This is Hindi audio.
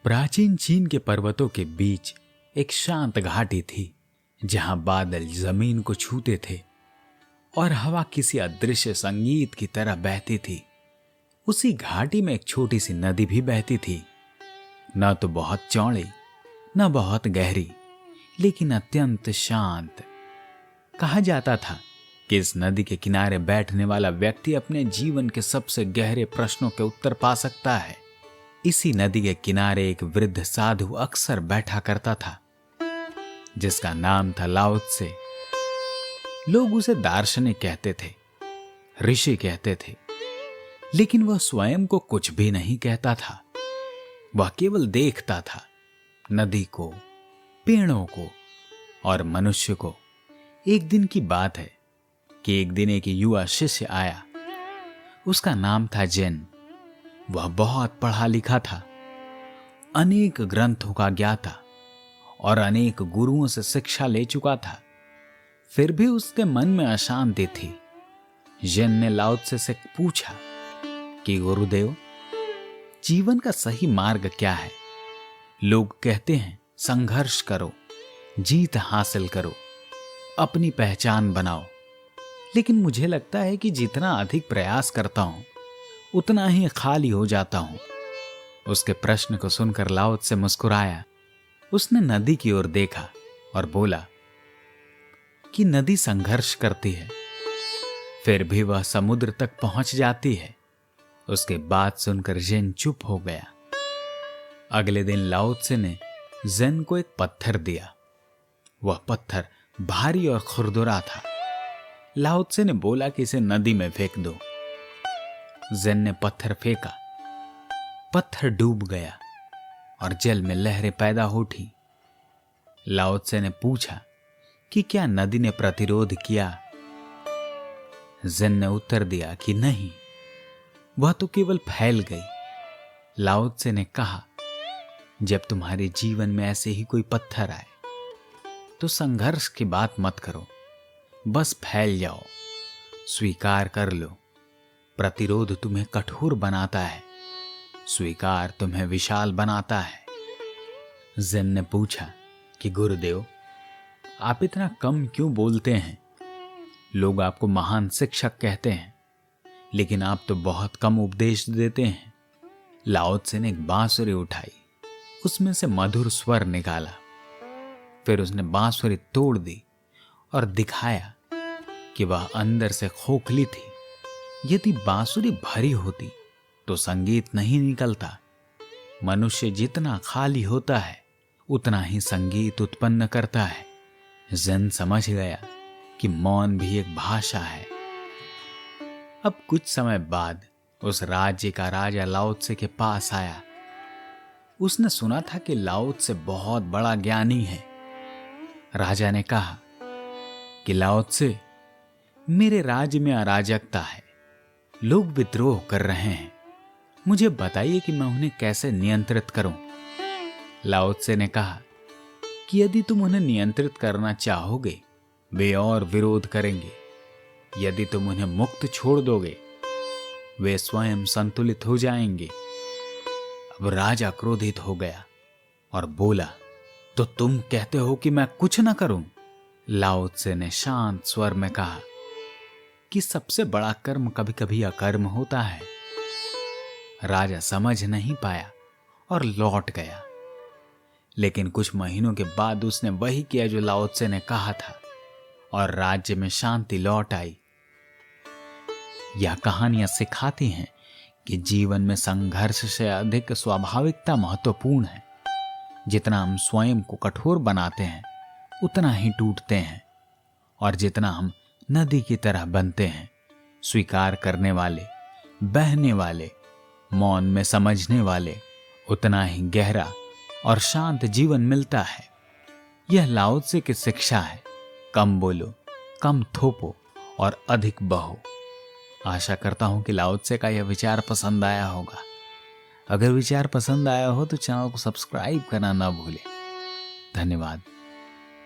प्राचीन चीन के पर्वतों के बीच एक शांत घाटी थी, जहां बादल जमीन को छूते थे और हवा किसी अदृश्य संगीत की तरह बहती थी। उसी घाटी में एक छोटी सी नदी भी बहती थी, न तो बहुत चौड़ी न बहुत गहरी, लेकिन अत्यंत शांत। कहा जाता था कि इस नदी के किनारे बैठने वाला व्यक्ति अपने जीवन के सबसे गहरे प्रश्नों के उत्तर पा सकता है। इसी नदी के किनारे एक वृद्ध साधु अक्सर बैठा करता था, जिसका नाम था लाओ त्से। लोग उसे दार्शनिक कहते थे, ऋषि कहते थे, लेकिन वह स्वयं को कुछ भी नहीं कहता था। वह केवल देखता था, नदी को, पेड़ों को और मनुष्य को। एक दिन की बात है कि एक दिन एक युवा शिष्य आया। उसका नाम था जेन। वह बहुत पढ़ा लिखा था, अनेक ग्रंथों का ज्ञाता और अनेक गुरुओं से शिक्षा ले चुका था। फिर भी उसके मन में अशांति थी। जेन ने लाओ त्से से पूछा कि गुरुदेव, जीवन का सही मार्ग क्या है? लोग कहते हैं संघर्ष करो, जीत हासिल करो, अपनी पहचान बनाओ, लेकिन मुझे लगता है कि जितना अधिक प्रयास करता हूं उतना ही खाली हो जाता हूं। उसके प्रश्न को सुनकर लाओ त्से मुस्कुराया। उसने नदी की ओर देखा और बोला कि नदी संघर्ष करती है, फिर भी वह समुद्र तक पहुंच जाती है। उसके बात सुनकर जेन चुप हो गया। अगले दिन लाओ त्से ने जेन को एक पत्थर दिया। वह पत्थर भारी और खुरदुरा था। लाओ त्से ने बोला कि इसे नदी में फेंक दो। जेन ने पत्थर फेंका। पत्थर डूब गया और जल में लहरें पैदा हो उठी। लाओ त्से ने पूछा कि क्या नदी ने प्रतिरोध किया? जेन ने उत्तर दिया कि नहीं, वह तो केवल फैल गई। लाओ त्से ने कहा, जब तुम्हारे जीवन में ऐसे ही कोई पत्थर आए तो संघर्ष की बात मत करो, बस फैल जाओ, स्वीकार कर लो। प्रतिरोध तुम्हें कठोर बनाता है, स्वीकार तुम्हें विशाल बनाता है। जेन ने पूछा कि गुरुदेव, आप इतना कम क्यों बोलते हैं? लोग आपको महान शिक्षक कहते हैं, लेकिन आप तो बहुत कम उपदेश देते हैं। लाओ त्से ने एक बांसुरी उठाई, उसमें से मधुर स्वर निकाला। फिर उसने बांसुरी तोड़ दी और दिखाया कि वह अंदर से खोखली थी। यदि बांसुरी भरी होती तो संगीत नहीं निकलता। मनुष्य जितना खाली होता है उतना ही संगीत उत्पन्न करता है। जेन समझ गया कि मौन भी एक भाषा है। अब कुछ समय बाद उस राज्य का राजा लाओ त्से के पास आया। उसने सुना था कि लाओ त्से बहुत बड़ा ज्ञानी है। राजा ने कहा कि लाओ त्से, मेरे राज्य में अराजकता है, लोग विद्रोह कर रहे हैं, मुझे बताइए कि मैं उन्हें कैसे नियंत्रित करूं। लाओ त्से ने कहा कि यदि तुम उन्हें नियंत्रित करना चाहोगे, वे और विरोध करेंगे। यदि तुम उन्हें मुक्त छोड़ दोगे, वे स्वयं संतुलित हो जाएंगे। अब राजा क्रोधित हो गया और बोला, तो तुम कहते हो कि मैं कुछ न करूं? लाओ त्से ने शांत स्वर में कहा कि सबसे बड़ा कर्म कभी कभी अकर्म होता है। राजा समझ नहीं पाया और लौट गया। लेकिन कुछ महीनों के बाद उसने वही किया जो लाओ त्से ने कहा था और राज्य में शांति लौट आई। यह कहानियां सिखाती हैं कि जीवन में संघर्ष से अधिक स्वाभाविकता महत्वपूर्ण है। जितना हम स्वयं को कठोर बनाते हैं उतना ही टूटते हैं, और जितना हम नदी की तरह बनते हैं, स्वीकार करने वाले, बहने वाले, मौन में समझने वाले, उतना ही गहरा और शांत जीवन मिलता है। यह लाओ त्से की शिक्षा है। कम बोलो, कम थोपो और अधिक बहो। आशा करता हूं कि लाओ त्से का यह विचार पसंद आया होगा। अगर विचार पसंद आया हो तो चैनल को सब्सक्राइब करना ना भूलें। धन्यवाद।